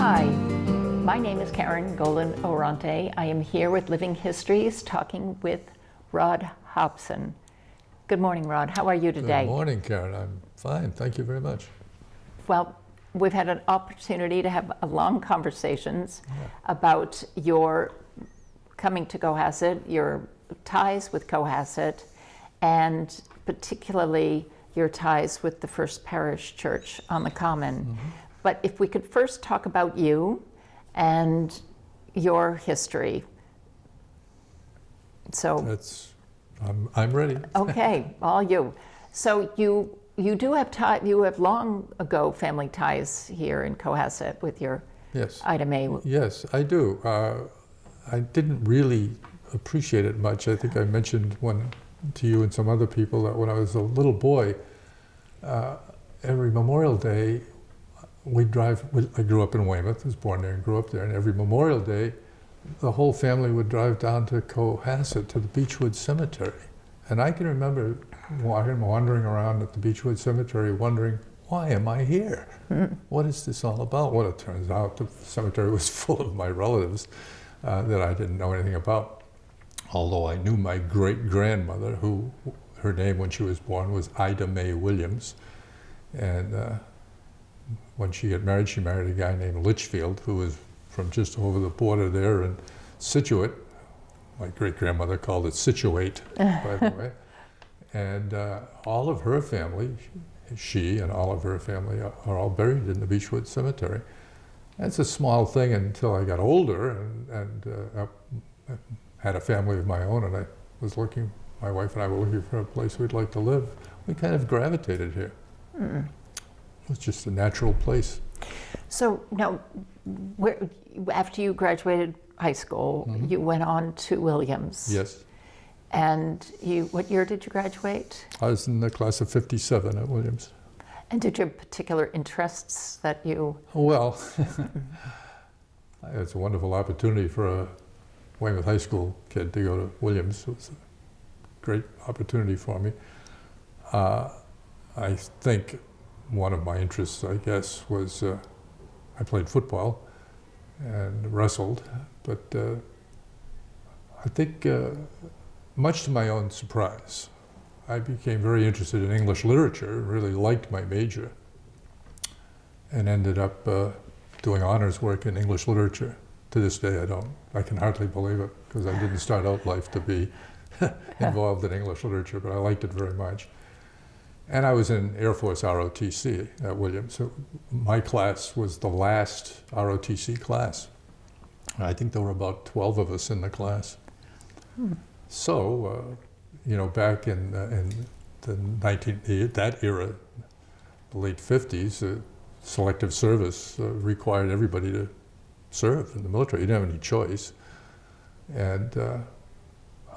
Hi, my name is Karen Golden Oronte. I am here with Living Histories talking with Rod Hobson. Good morning, Rod. How are you today? Good morning, Karen. I'm fine. Thank you very much. Well, we've had an opportunity to have long conversations about your coming to Cohasset, your ties with Cohasset, and particularly your ties with the First Parish Church on the Common. Mm-hmm. But if we could first talk about you and your history. So I'm ready. Okay, all you. So you do have you have long ago family ties here in Cohasset with your Ida Mae. Yes, I do. I didn't really appreciate it much. I think I mentioned to you and some other people that when I was a little boy, every Memorial Day, I grew up in Weymouth, was born there and grew up there, and every Memorial Day, the whole family would drive down to Cohasset to the Beechwood Cemetery. And I can remember wandering around at the Beechwood Cemetery wondering, why am I here? What is this all about? Well, it turns out the cemetery was full of my relatives that I didn't know anything about. Although I knew my great-grandmother, who her name when she was born was Ida Mae Williams. And when she got married, she married a guy named Litchfield, who was from just over the border there in Scituate. My great-grandmother called it Situate, by the way. And all of her family, she and all of her family are all buried in the Beechwood Cemetery. That's a small thing until I got older and had a family of my own, and my wife and I were looking for a place we'd like to live. We kind of gravitated here. Mm. It was just a natural place. So now, after you graduated high school, mm-hmm. you went on to Williams. Yes. And what year did you graduate? I was in the class of 57 at Williams. And did you have particular interests that you... Well, it's a wonderful opportunity for a Weymouth High School kid to go to Williams. It was a great opportunity for me. I think one of my interests, I guess, was I played football and wrestled, but I think much to my own surprise, I became very interested in English literature, really liked my major, and ended up doing honors work in English literature. To this day, I can hardly believe it, because I didn't start out life to be involved in English literature, but I liked it very much. And I was in Air Force ROTC at Williams. So my class was the last ROTC class. I think there were about 12 of us in the class. So, back in that era, the late 50s, selective service required everybody to serve in the military. You didn't have any choice. And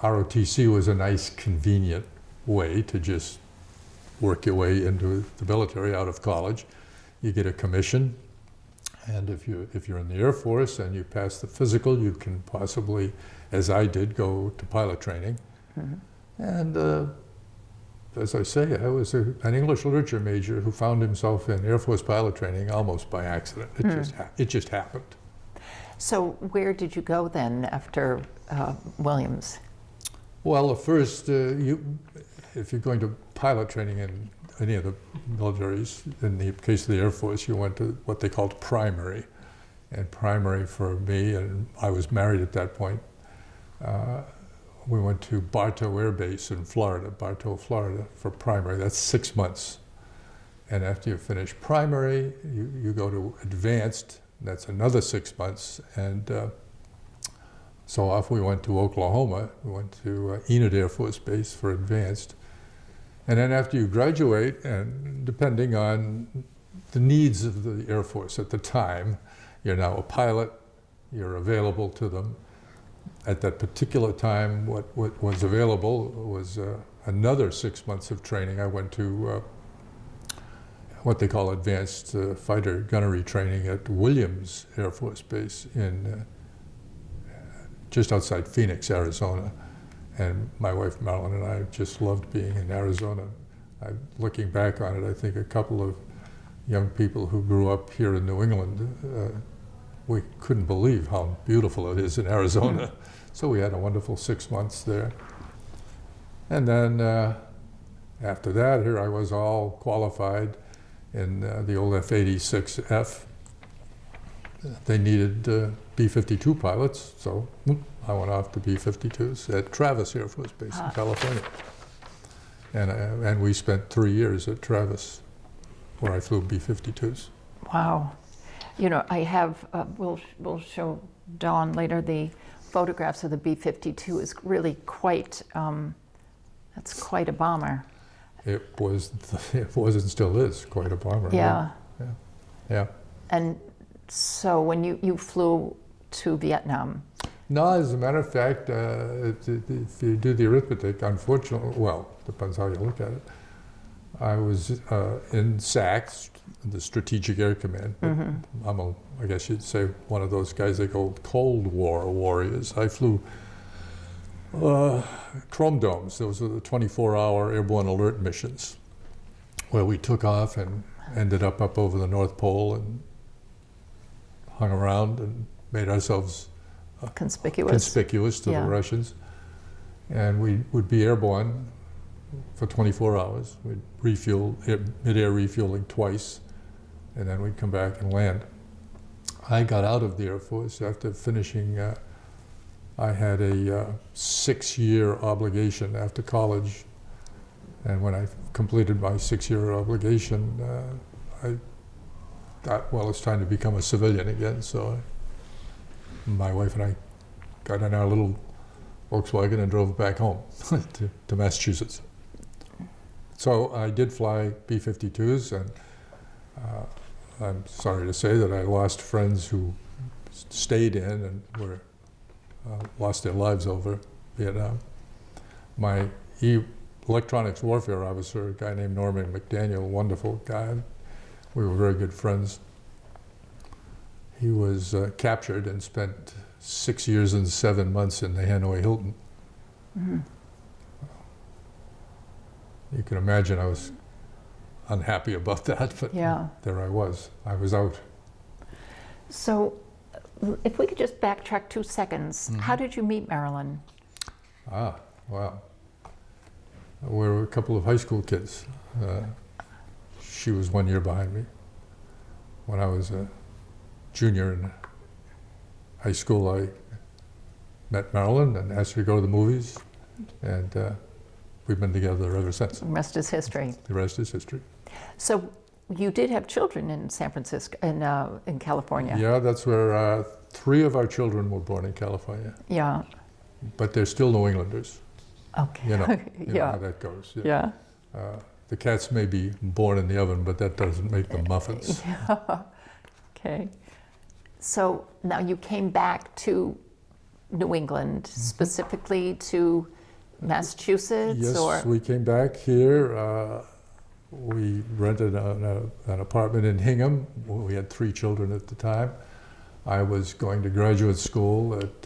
ROTC was a nice, convenient way to just work your way into the military out of college. You get a commission, and if you're in the Air Force and you pass the physical, you can possibly, as I did, go to pilot training. Mm-hmm. And as I say, I was an English literature major who found himself in Air Force pilot training almost by accident. It just happened. So where did you go then after Williams? Well, first, if you're going to pilot training in any of the militaries, in the case of the Air Force, you went to what they called primary. And primary for me, and I was married at that point, we went to Bartow Air Base in Florida, Bartow, Florida, for primary. That's 6 months. And after you finish primary, you go to advanced. That's another 6 months. And so off we went to Oklahoma. We went to Enid Air Force Base for advanced. And then after you graduate, and depending on the needs of the Air Force at the time, you're now a pilot, you're available to them. At that particular time, what was available was another 6 months of training. I went to what they call advanced fighter gunnery training at Williams Air Force Base in just outside Phoenix, Arizona. And my wife Marilyn and I just loved being in Arizona. Looking back on it, I think a couple of young people who grew up here in New England we couldn't believe how beautiful it is in Arizona. So we had a wonderful 6 months there. And then after that, here I was all qualified in the old F-86F. They needed B-52 pilots, so I went off to B-52s at Travis Air Force Base in California. And we spent 3 years at Travis, where I flew B-52s. Wow. You know, I have, we'll show Dawn later the photographs of the B-52 is really quite, that's quite a bomber. It was and still is quite a bomber. Yeah. Yeah. And so when you flew to Vietnam. No, as a matter of fact, if you do the arithmetic, unfortunately, well, depends how you look at it. I was in SACS, the Strategic Air Command. I'm I guess you'd say one of those guys they call Cold War warriors. I flew Chrome Domes. Those were the 24-hour airborne alert missions, where we took off and ended up over the North Pole and hung around and made ourselves conspicuous to the Russians. And we would be airborne for 24 hours. We'd refuel, mid-air refueling twice, and then we'd come back and land. I got out of the Air Force after finishing, I had a 6-year obligation after college. And when I completed my 6-year obligation, I thought, well, it's time to become a civilian again. So my wife and I got in our little Volkswagen and drove back home to Massachusetts. So I did fly B-52s, and I'm sorry to say that I lost friends who stayed in and were lost their lives over Vietnam. My electronics warfare officer, a guy named Norman McDaniel, wonderful guy, we were very good friends. He was captured and spent 6 years and 7 months in the Hanoi Hilton. You can imagine I was unhappy about that, but there I was out. So if we could just backtrack 2 seconds, how did you meet Marilyn? Well, we were a couple of high school kids. She was 1 year behind me. When I was a junior in high school, I met Marilyn and asked her to go to the movies, and we've been together ever since. The rest is history. The rest is history. So you did have children in San Francisco, in California. Yeah, that's where 3 of our children were born in California. Yeah. But they're still New Englanders. Okay. You know how that goes. Yeah. The cats may be born in the oven, but that doesn't make them muffins. Yeah. Okay. So now you came back to New England, specifically to Massachusetts? Yes, we came back here. We rented an apartment in Hingham. We had 3 children at the time. I was going to graduate school at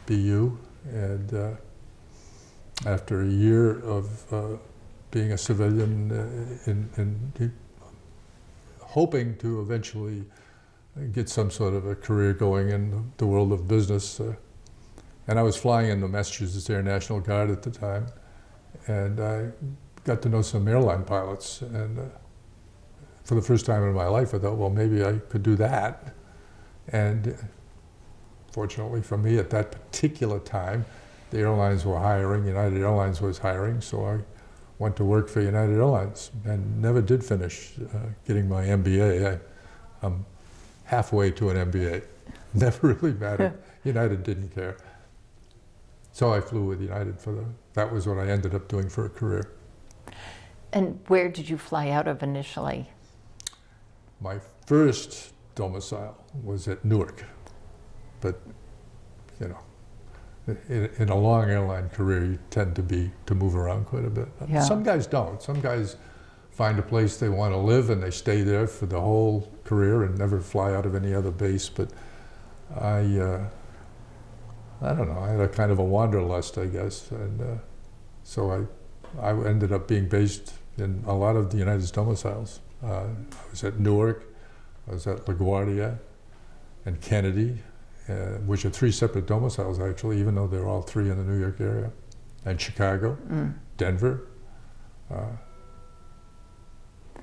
BU, and after a year of being a civilian and hoping to eventually get some sort of a career going in the world of business, and I was flying in the Massachusetts Air National Guard at the time, and I got to know some airline pilots, and for the first time in my life I thought, well, maybe I could do that. And fortunately for me, at that particular time, the airlines were hiring, United Airlines was hiring, so I went to work for United Airlines and never did finish getting my MBA. I'm halfway to an MBA. Never really mattered. United didn't care. So I flew with United that was what I ended up doing for a career. And where did you fly out of initially? My first domicile was at Newark, but you know, in a long airline career, you tend to move around quite a bit. Yeah. Some guys don't. Some guys find a place they want to live and they stay there for the whole career and never fly out of any other base. But I don't know. I had a kind of a wanderlust, I guess, and so I ended up being based in a lot of the United's domiciles. I was at Newark. I was at LaGuardia, and Kennedy, which are 3 separate domiciles actually, even though they're all 3 in the New York area, and Chicago, Denver,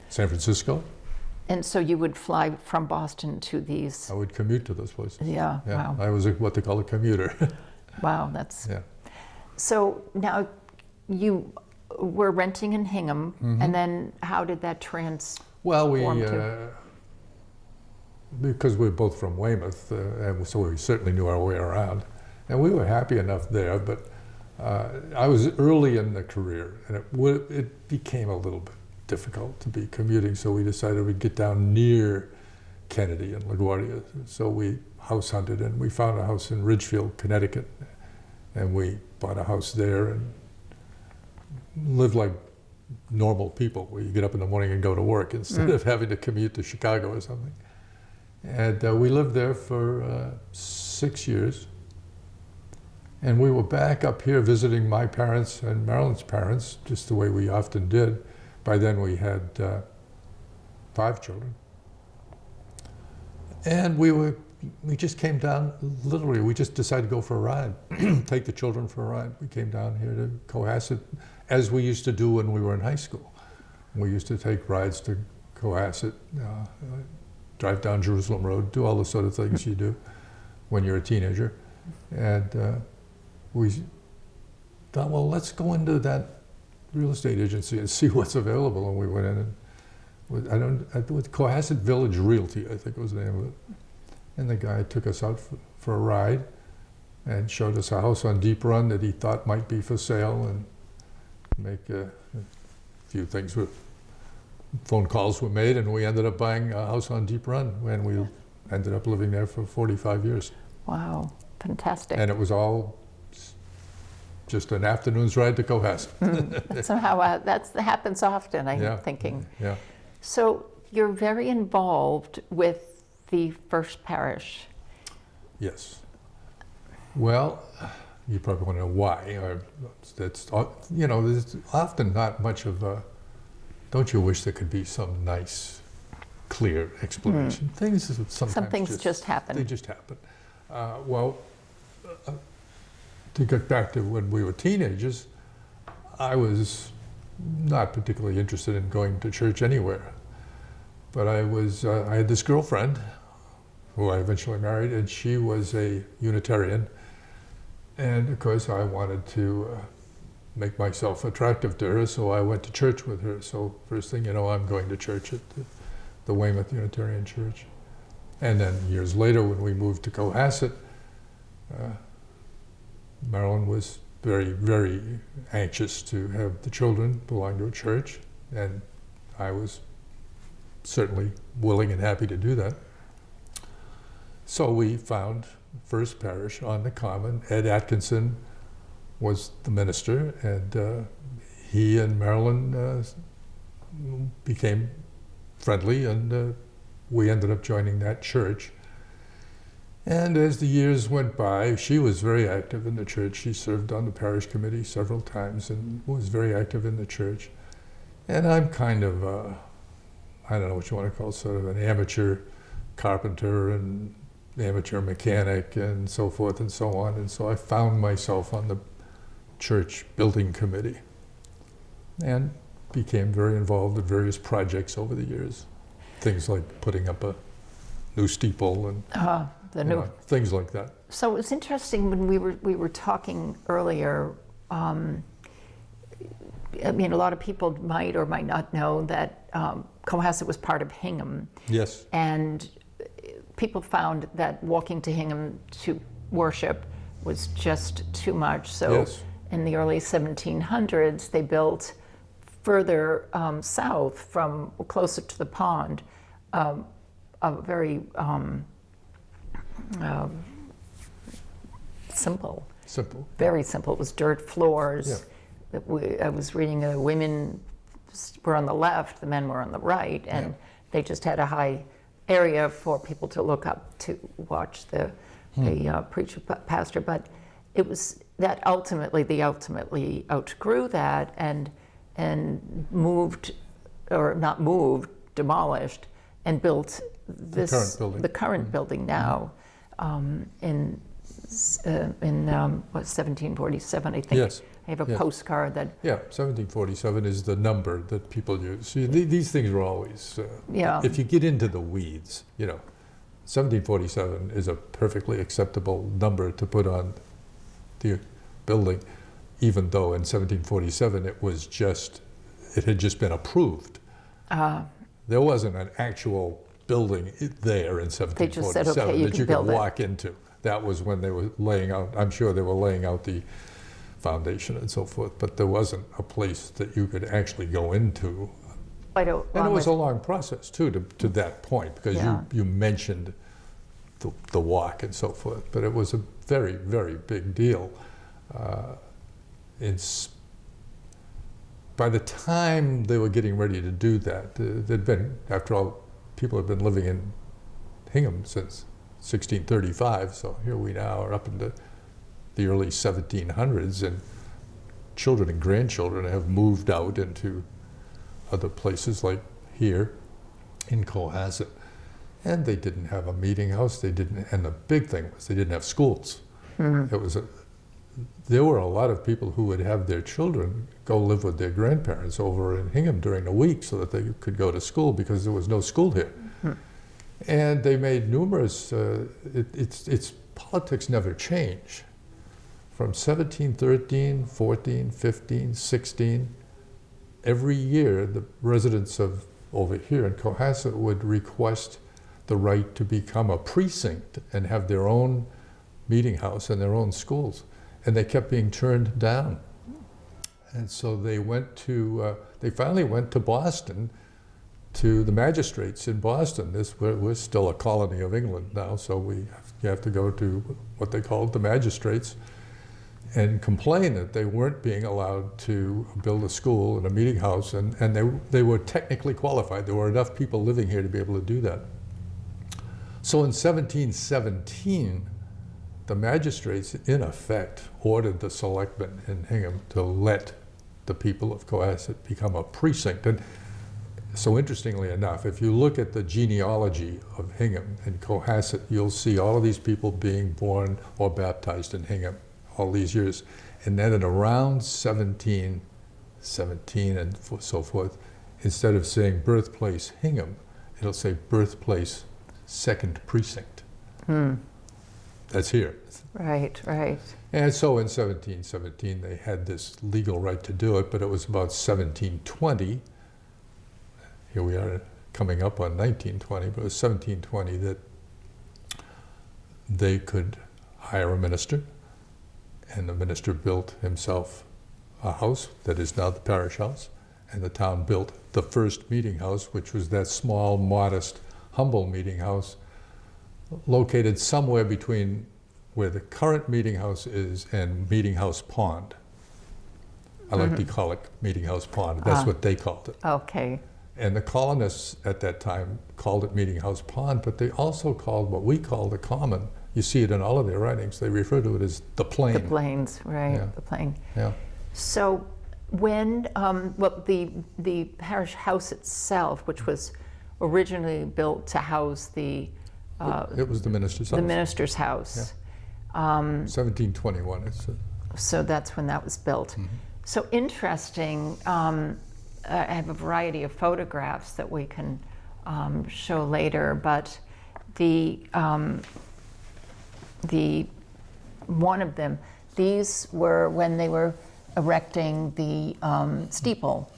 San Francisco. And so you would fly from Boston to these? I would commute to those places. Yeah, Yeah, wow. I was what they call a commuter. Wow, that's... Yeah. So now you were renting in Hingham, and then how did that Well, we, to? because we're both from Weymouth, and so we certainly knew our way around. And we were happy enough there, but I was early in the career, and it became a little bit difficult to be commuting, so we decided we'd get down near Kennedy and LaGuardia. So we house hunted, and we found a house in Ridgefield, Connecticut, and we bought a house there and lived like normal people, where you get up in the morning and go to work instead of having to commute to Chicago or something. And we lived there for 6 years. And we were back up here visiting my parents and Marilyn's parents, just the way we often did. By then we had 5 children. And we just came down, literally, we just decided to go for a ride, take the children for a ride. We came down here to Cohasset, as we used to do when we were in high school. We used to take rides to Cohasset, drive down Jerusalem Road, do all the sort of things you do when you're a teenager. And we thought, well, let's go into that real estate agency and see what's available. And we went in and with Cohasset Village Realty, I think was the name of it. And the guy took us out for a ride and showed us a house on Deep Run that he thought might be for sale, and make a few things with phone calls were made, and we ended up buying a house on Deep Run, and we ended up living there for 45 years. Wow, fantastic. And it was all just an afternoon's ride to Cohasset. Somehow that happens often, I'm thinking. Yeah. So you're very involved with the First Parish. Yes. Well, you probably want to know why. Or that's, there's often not much of a, don't you wish there could be some nice, clear explanation? Some things just happen. They just happen. To get back to when we were teenagers, I was not particularly interested in going to church anywhere. But I had this girlfriend who I eventually married, and she was a Unitarian. And of course I wanted to make myself attractive to her, so I went to church with her. So first thing you know, I'm going to church at the Weymouth Unitarian Church. And then years later, when we moved to Cohasset, Marilyn was very, very anxious to have the children belong to a church, and I was certainly willing and happy to do that. So we found First Parish on the Common. Ed Atkinson was the minister, and he and Marilyn became friendly, and we ended up joining that church. And as the years went by, she was very active in the church. She served on the parish committee several times and was very active in the church. And I'm kind of, I don't know what you want to call it, sort of an amateur carpenter and amateur mechanic and so forth and so on. And so I found myself on the church building committee and became very involved in various projects over the years. Things like putting up a new steeple and things like that. So it's interesting when we were talking earlier. I mean, a lot of people might or might not know that Cohasset was part of Hingham. Yes. And people found that walking to Hingham to worship was just too much. So in the early 1700s, they built further south, from closer to the pond, a very simple. Very simple. It was dirt floors. Yeah. I was reading the women were on the left, the men were on the right, and they just had a high area for people to look up to watch the preacher, pastor. But it was that they ultimately outgrew that and moved, or not moved, demolished, and built this, current building. the current building now, in 1747, I think. Yes. I have a Yes. postcard that, Yeah, 1747 is the number that people use. See, these things are always, yeah, if you get into the weeds, 1747 is a perfectly acceptable number to put on the building, even though in 1747 it had just been approved. There wasn't an actual building there in 1747 They just said, okay, you that can you build could it. walk into. That was when they were laying out, I'm sure they were laying out the foundation and so forth, but there wasn't a place that you could actually go into. quite a And it long was way. a long process too, to that point, because Yeah. you mentioned the walk and so forth, but it was a very, very big deal. By the time they were getting ready to do that, there'd been, after all, people had been living in Hingham since 1635, so here we now are up into the early 1700s, and children and grandchildren have moved out into other places like here in Cohasset. And they didn't have a meeting house, and the big thing was they didn't have schools. There were a lot of people who would have their children go live with their grandparents over in Hingham during the week so that they could go to school, because there was no school here. And they made numerous, its politics never change. From 1713, 14, 15, 16, every year the residents of over here in Cohasset would request the right to become a precinct and have their own meeting house and their own schools. And they kept being turned down. And so they finally went to Boston, to the magistrates in Boston. We're still a colony of England now, so you have to go to what they called the magistrates and complain that they weren't being allowed to build a school and a meeting house, and they were technically qualified. There were enough people living here to be able to do that. So in 1717, the magistrates, in effect, ordered the selectmen in Hingham to let the people of Cohasset become a precinct. And so interestingly enough, if you look at the genealogy of Hingham and Cohasset, you'll see all of these people being born or baptized in Hingham all these years. And then at around 1717 and so forth, instead of saying birthplace Hingham, it'll say birthplace 2nd Precinct. That's here. Right, right. And so in 1717, they had this legal right to do it, but it was about 1720, here we are coming up on 1920, but it was 1720 that they could hire a minister, and the minister built himself a house that is now the parish house, and the town built the first meeting house, which was that small, modest, humble meeting house located somewhere between where the current meeting house is and Meeting House Pond. I like to call it Meeting House Pond. That's what they called it. Okay. And the colonists at that time called it Meeting House Pond, but they also called what we call the common. You see it in all of their writings. They refer to it as the plain. The plains, right, Yeah. the plain. Yeah. So when, well, the parish house itself, which was originally built to house the It was the minister's house. minister's house. 1721. So that's when that was built. So interesting. I have a variety of photographs that we can show later, but the one of them, these were when they were erecting the steeple,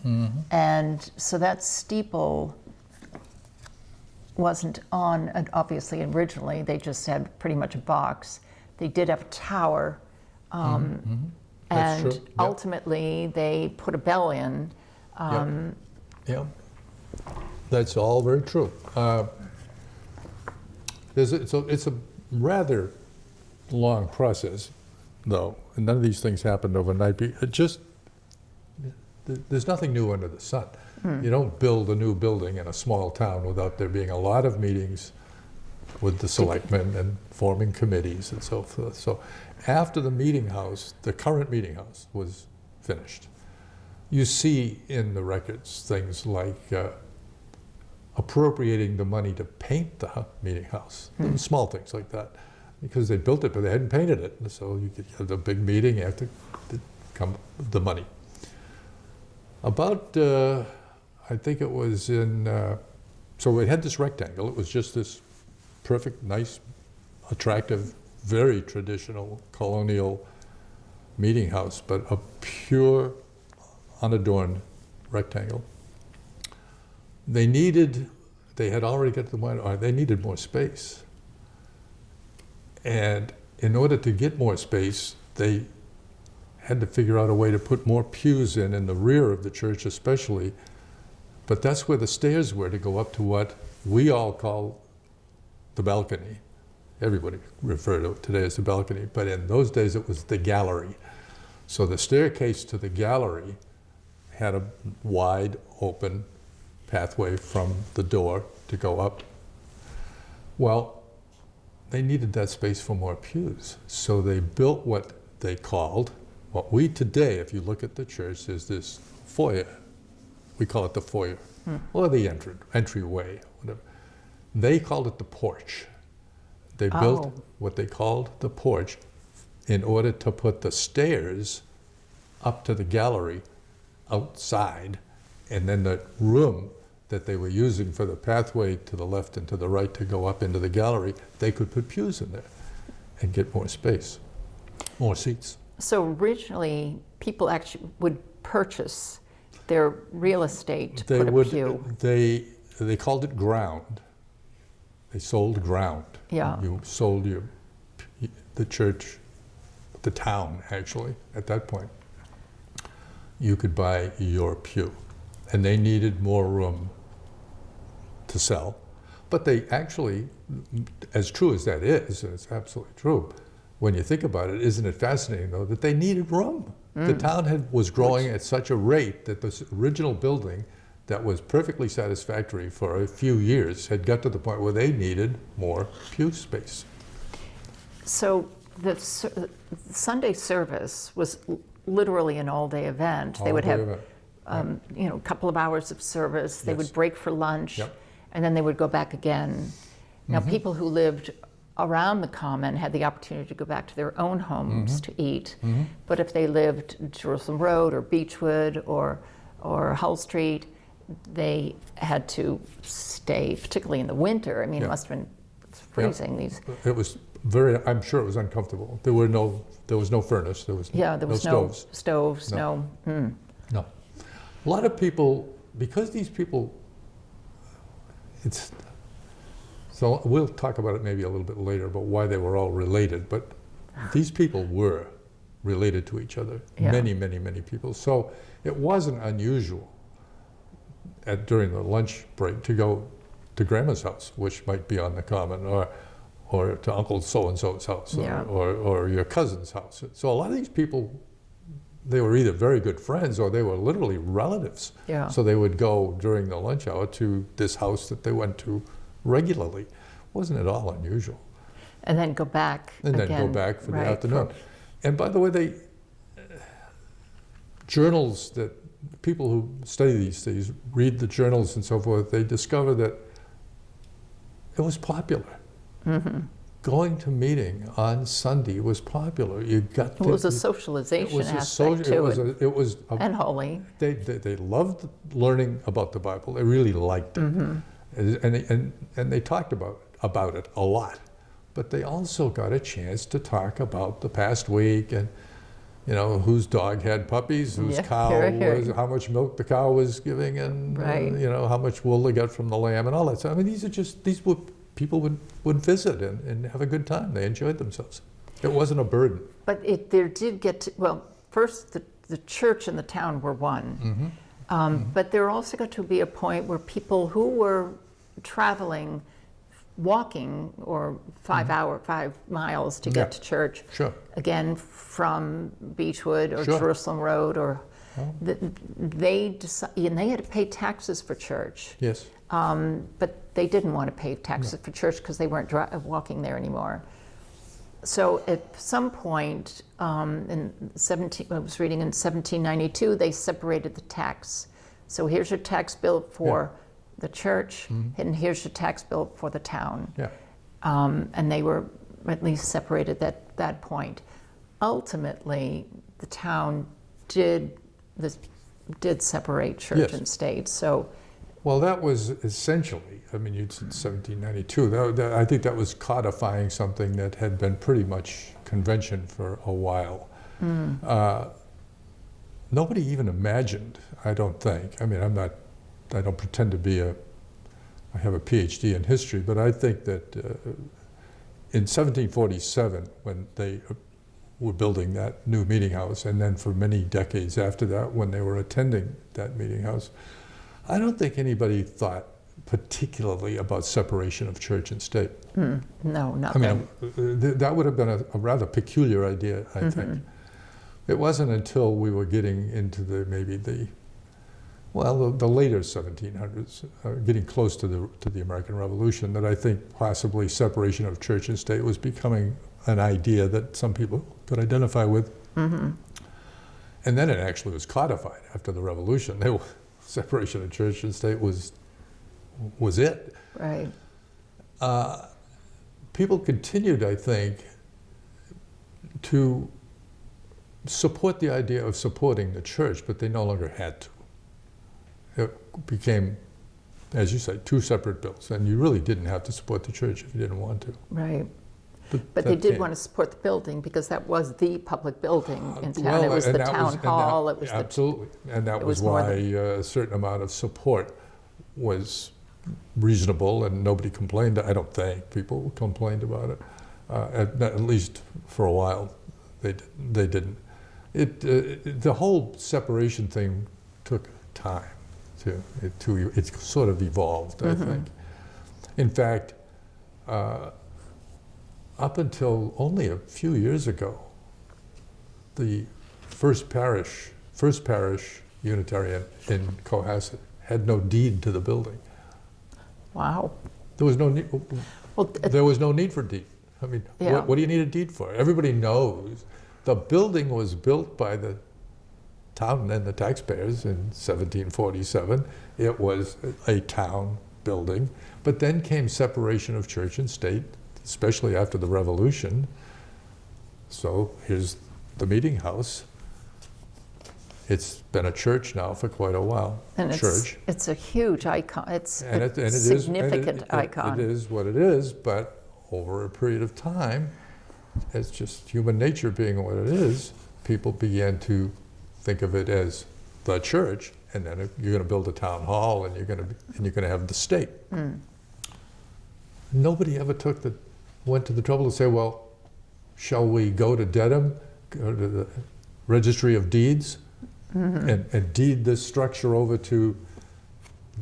and so that steeple wasn't on, obviously originally, they just had pretty much a box. They did have a tower, That's and true. Yep. ultimately they put a bell in. Yeah, that's all very true. It's a rather long process, though, and none of these things happened overnight. There's nothing new under the sun. You don't build a new building in a small town without there being a lot of meetings with the selectmen and forming committees and so forth. So after the meeting house, the current meeting house was finished, you see in the records things like appropriating the money to paint the meeting house, small things like that, because they built it, but they hadn't painted it. So you could have a big meeting, you have to come with the money. About, I think it was in, so we had this rectangle. It was just this perfect, nice, attractive, very traditional colonial meeting house, but a pure, unadorned rectangle. They had already got to the point, or they needed more space. And in order to get more space, they had to figure out a way to put more pews in the rear of the church especially. But that's where the stairs were to go up to what we all call the balcony. Everybody referred to it today as the balcony, but in those days it was the gallery. So the staircase to the gallery had a wide open pathway from the door to go up. Well, they needed that space for more pews. So they built what they called, what we today, if you look at the church, is this foyer. We call it the foyer, or the entryway, whatever. They called it the porch. They built what they called the porch in order to put the stairs up to the gallery outside, and then the room that they were using for the pathway to the left and to the right to go up into the gallery, they could put pews in there and get more space, more seats. So originally, people actually would purchase their real estate to put a pew. They called it ground. They sold ground. Yeah. You sold the church, the town actually, at that point. You could buy your pew. And they needed more room to sell. But they actually, as true as that is, and it's absolutely true, when you think about it, isn't it fascinating though, that they needed room? The town was growing at such a rate that this original building that was perfectly satisfactory for a few years had got to the point where they needed more pew space. So the Sunday service was literally an all-day event. They would have a couple of hours of service. They would break for lunch, and then they would go back again. Now, people who lived around the common had the opportunity to go back to their own homes to eat. But if they lived Jerusalem Road or Beechwood or Hull Street, they had to stay, particularly in the winter. I mean, it must have been freezing. It was I'm sure it was uncomfortable. There was no furnace. There was no stoves. No. No. A lot of people, because these people, so we'll talk about it maybe a little bit later about why they were all related, but these people were related to each other, many, many, many people. So it wasn't unusual during the lunch break to go to Grandma's house, which might be on the common, or to Uncle so-and-so's house, or your cousin's house. So a lot of these people, they were either very good friends or they were literally relatives. Yeah. So they would go during the lunch hour to this house that they went to regularly. Wasn't at all unusual. And then go back And again. then go back for the afternoon. And by the way, journals that people who study these things, read the journals and so forth, they discover that it was popular. Going to meeting on Sunday was popular. It was a socialization aspect to it. It was and holy. They loved learning about the Bible. They really liked it, and they talked about it a lot. But they also got a chance to talk about the past week and, whose dog had puppies, whose cow was, how much milk the cow was giving, and how much wool they got from the lamb, and all that stuff. I mean, these were people would visit and have a good time. They enjoyed themselves. It wasn't a burden. But there did get to, first the church and the town were one. But there also got to be a point where people who were traveling, walking, or 5 miles to get to church, again from Beechwood or Jerusalem Road, or they had to pay taxes for church. Yes. But they didn't want to pay taxes for church because they weren't walking there anymore. So at some point, I was reading in 1792, they separated the tax. So here's your tax bill for the church, and here's your tax bill for the town. Yeah. And they were at least separated at that point. Ultimately, the town did separate church Yes. and state. So, Well, that was essentially, I mean, you'd said 1792. I think that was codifying something that had been pretty much convention for a while. Nobody even imagined, I don't think. I mean, I don't pretend to be I have a PhD in history, but I think that in 1747, when they were building that new meeting house, and then for many decades after that, when they were attending that meeting house, I don't think anybody thought particularly about separation of church and state. no, I nothing. mean, that would have been a rather peculiar idea, I think. It wasn't until we were getting into the later 1700s, getting close to the American Revolution, that I think possibly separation of church and state was becoming an idea that some people could identify with. And then it actually was codified after the Revolution. Separation of church and state was it. Right. People continued, I think, to support the idea of supporting the church, but they no longer had to. It became, as you say, two separate bills, and you really didn't have to support the church if you didn't want to. Right. But they did want to support the building because that was the public building in town. It was the town hall. It was absolutely, and that was more why a certain amount of support was reasonable, and nobody complained. I don't think people complained about it. At least for a while, they didn't. The whole separation thing took time. It sort of evolved, I think. In fact, up until only a few years ago, the first parish Unitarian in Cohasset had no deed to the building. Wow. There was no need. Well, There was no need for deed. I mean, Yeah. what do you need a deed for? Everybody knows the building was built by the town and the taxpayers in 1747. It was a town building. But then came separation of church and state, especially after the Revolution. So here's the meeting house. It's been a church now for quite a while. And church. it's a huge icon. It's And a it significant is, icon. It is what it is, but over a period of time, it's just human nature being what it is, people began to think of it as the church, and then you're going to build a town hall, and you're going to have the state. Nobody ever went to the trouble to say, well, shall we go to Dedham, go to the Registry of Deeds, and deed this structure over to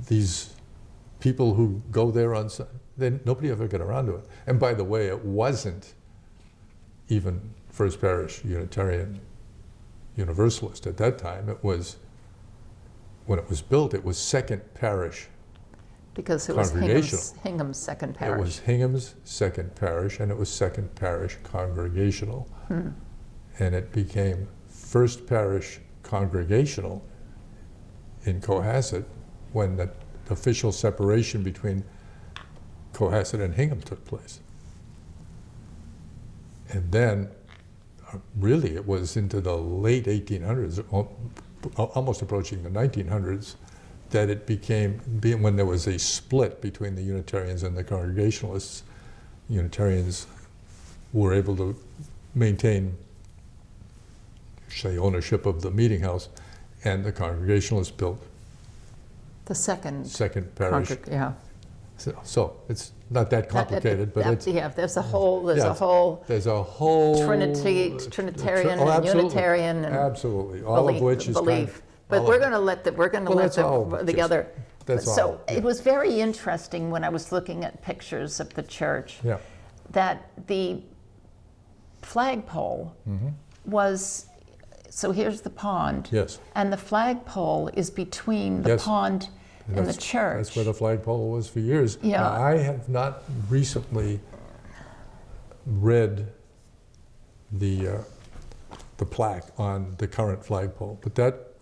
these people who go there on Sunday? Then nobody ever got around to it. And by the way, it wasn't even First Parish Unitarian Universalist at that time. It was, when it was built, it was Second Parish Because it was Hingham's second parish. It was Hingham's second parish, and it was Second Parish Congregational. And it became First Parish Congregational in Cohasset when the official separation between Cohasset and Hingham took place. And then, really, it was into the late 1800s, almost approaching the 1900s, that it became, when there was a split between the Unitarians and the Congregationalists. Unitarians were able to maintain, say, ownership of the meeting house, and the Congregationalists built The second parish. Yeah. So it's not that complicated, but it's yeah. There's a whole Trinitarian and absolutely. Unitarian and absolutely all of which is belief. But we're going to let the other. That's So all. it was very interesting when I was looking at pictures of the church that the flagpole was. So here's the pond. Yes. And the flagpole is between the pond and the church. That's where the flagpole was for years. Yeah. Now, I have not recently read the plaque on the current flagpole, but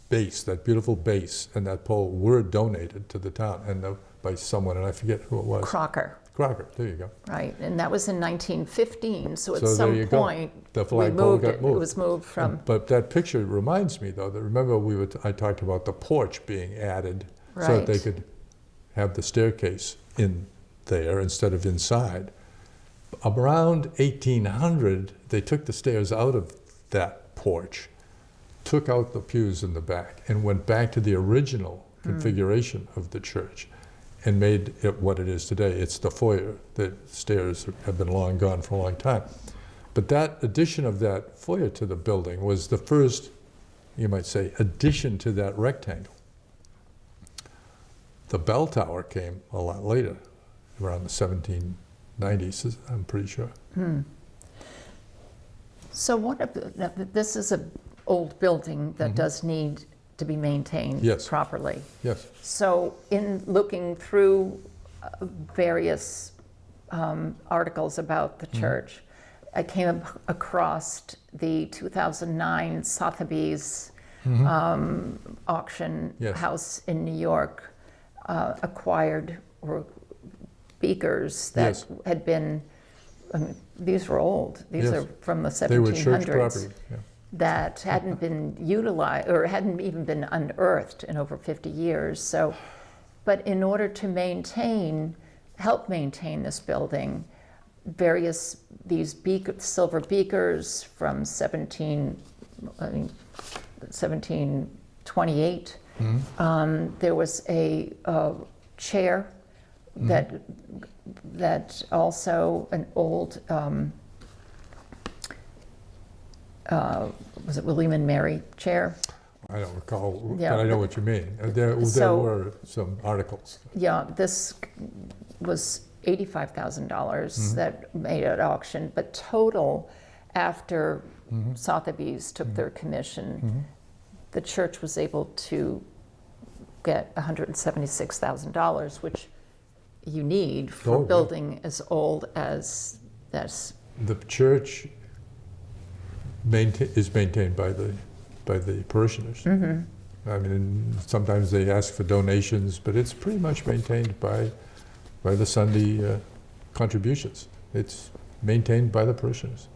base, that beautiful base, and that pole were donated to the town, and by someone, and I forget who it was. Crocker, Crocker, there you go. right, and that was in 1915, so at So there some you go. point, The we flagpole moved got it. moved. It was moved from, But that picture reminds me, though, that remember I talked about the porch being added so that they Right. could have the staircase in there instead of inside. Around 1800, they took the stairs out of that porch, took out the pews in the back, and went back to the original configuration of the church and made it what it is today. It's the foyer. The stairs have been long gone for a long time. But that addition of that foyer to the building was the first, you might say, addition to that rectangle. The bell tower came a lot later, around the 1790s, I'm pretty sure. so this is an old building that does need to be maintained Yes. properly. Yes. So in looking through various articles about the church, I came across the 2009 Sotheby's auction Yes. house in New York acquired beakers that Yes. had been, I mean, these were old. These Yes. are from the They were 1700s. church property. Yeah. That hadn't been utilized or hadn't even been unearthed in over 50 years. So, but in order to help maintain this building, these silver beakers from 1728. There was a chair that also an old. Was it William and Mary chair? I don't recall, Yeah, but I know but- what you mean. There So- were some articles. Yeah, this was $85,000 that made at auction, but total after Sotheby's took their commission, the church was able to get $176,000, which you need for Oh, a yeah. building as old as this. The church is maintained by the parishioners. I mean, sometimes they ask for donations, but it's pretty much maintained by the Sunday contributions. It's maintained by the parishioners.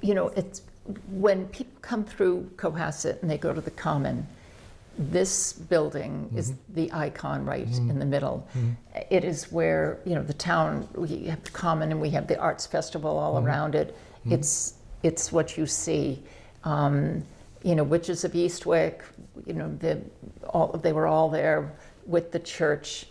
You know, it's when people come through Cohasset and they go to the Common, this building is the icon right in the middle. It is where, you know, the town, we have the Common and we have the Arts Festival all around it. It's what you see. You know, Witches of Eastwick, you know, they were all there with the church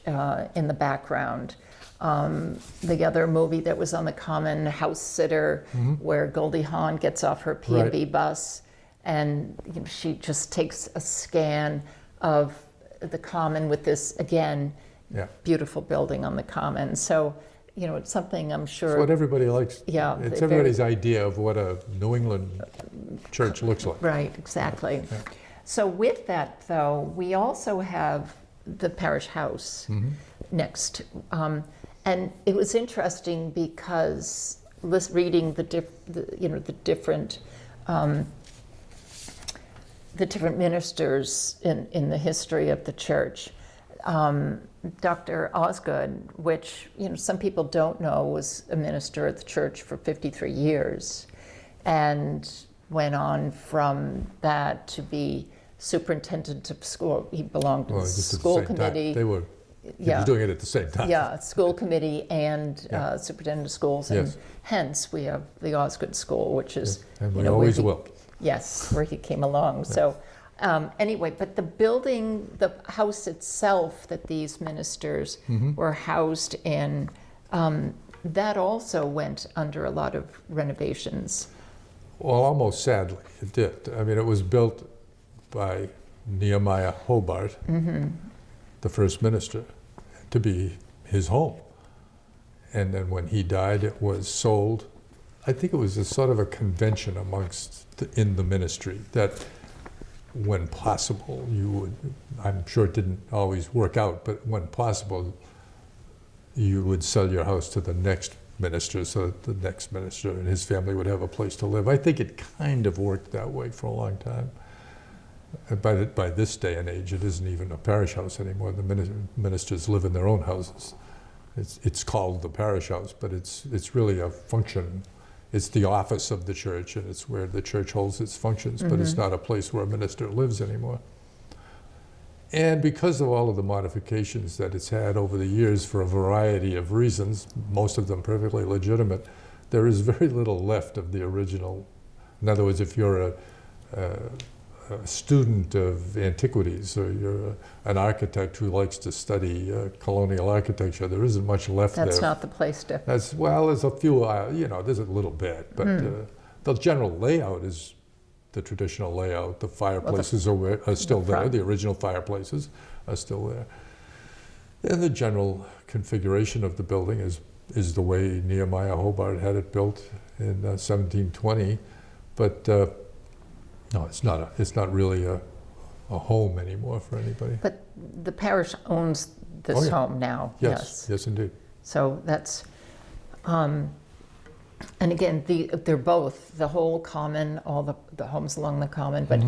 in the background. The other movie that was on the Common, House Sitter, where Goldie Hawn gets off her P&B bus and you know, she just takes a scan of the Common with this, again, beautiful building on the Common. So, you know, it's something I'm sure. It's what everybody likes. Yeah, It's they're everybody's idea of what a New England church looks like. Right, exactly. So with that, though, we also have the parish house next. And it was interesting because reading the different ministers in the history of the church. Dr. Osgood, which, you know, some people don't know, was a minister at the church for 53 years and went on from that to be superintendent of school. He belonged to the Just at school the same committee. time. He was doing it at the same time. Yeah, school committee and superintendent of schools. And Yes. hence we have the Osgood School, which is, And we you know, always where he- will. Yes, where he came along. So anyway, but the building, the house itself that these ministers were housed in, that also went under a lot of renovations. Well, almost sadly, it did. I mean, it was built by Nehemiah Hobart, the first minister, to be his home. And then when he died, it was sold. I think it was a sort of a convention in the ministry that when possible, you would, I'm sure it didn't always work out, but when possible, you would sell your house to the next minister so that the next minister and his family would have a place to live. I think it kind of worked that way for a long time. By this day and age, it isn't even a parish house anymore. The ministers live in their own houses. It's called the parish house, but it's really a function. It's the office of the church, and it's where the church holds its functions, but it's not a place where a minister lives anymore. And because of all of the modifications that it's had over the years for a variety of reasons, most of them perfectly legitimate, there is very little left of the original. In other words, if you're a student of antiquities, or you're an architect who likes to study colonial architecture, there isn't much left there. That's not the place to. Well, there's a few, there's a little bit, but the general layout is the traditional layout. The fireplaces are still there. The original fireplaces are still there. And the general configuration of the building is the way Nehemiah Hobart had it built in 1720. But no, it's not really a home anymore for anybody. But the parish owns this home now. Yes, indeed. So that's, and again, they're both, the whole common, all the homes along the common, but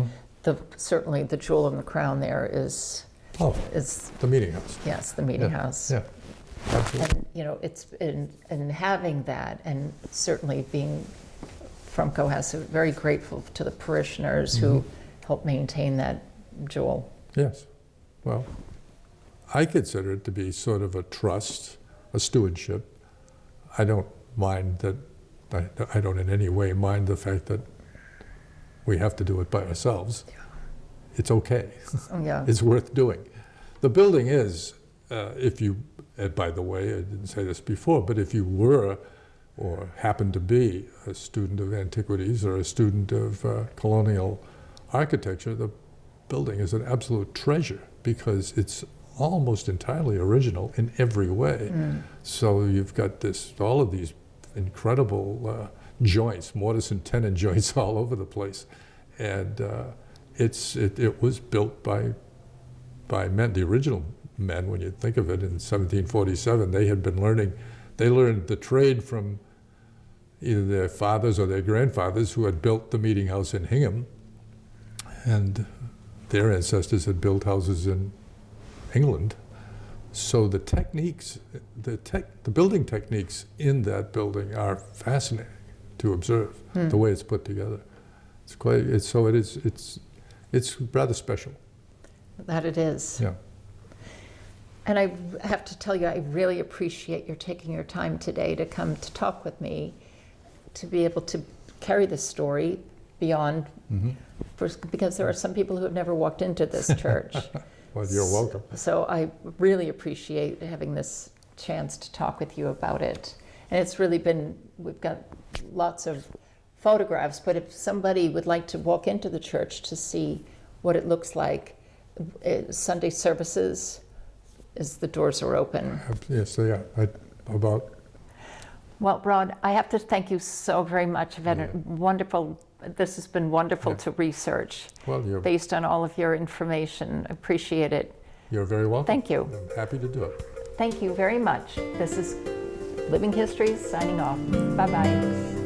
certainly the jewel in the crown there is the meeting house. Yes, the meeting house. Yeah, absolutely. And it's in having that, and certainly being from Cohasset, very grateful to the parishioners who help maintain that jewel. Yes. Well, I consider it to be sort of a trust, a stewardship. I don't mind that. I don't in any way mind the fact that we have to do it by ourselves. It's okay. Oh, yeah. It's worth doing. The building is, if you, by the way, I didn't say this before, but if you were or happen to be a student of antiquities or a student of colonial architecture, the building is an absolute treasure because it's almost entirely original in every way. So you've got all of these incredible joints, mortise and tenon joints all over the place. And it was built by men, the original men, when you think of it, in 1747. They learned the trade from either their fathers or their grandfathers who had built the meeting house in Hingham, and their ancestors had built houses in England. So the techniques, the building techniques in that building are fascinating to observe, the way it's put together. It's rather special. That it is. Yeah. And I have to tell you, I really appreciate your taking your time today to come to talk with me, to be able to carry this story beyond, because there are some people who have never walked into this church. Well, you're welcome. So I really appreciate having this chance to talk with you about it. And it's really been, we've got lots of photographs, but if somebody would like to walk into the church to see what it looks like, Sunday services, the doors are open. Yes, they are. Well, Rod, I have to thank you so very much. I've had a wonderful, this has been wonderful to research. Well, based on all of your information. I appreciate it. You're very welcome. Thank you. I'm happy to do it. Thank you very much. This is Living Histories signing off. Bye-bye.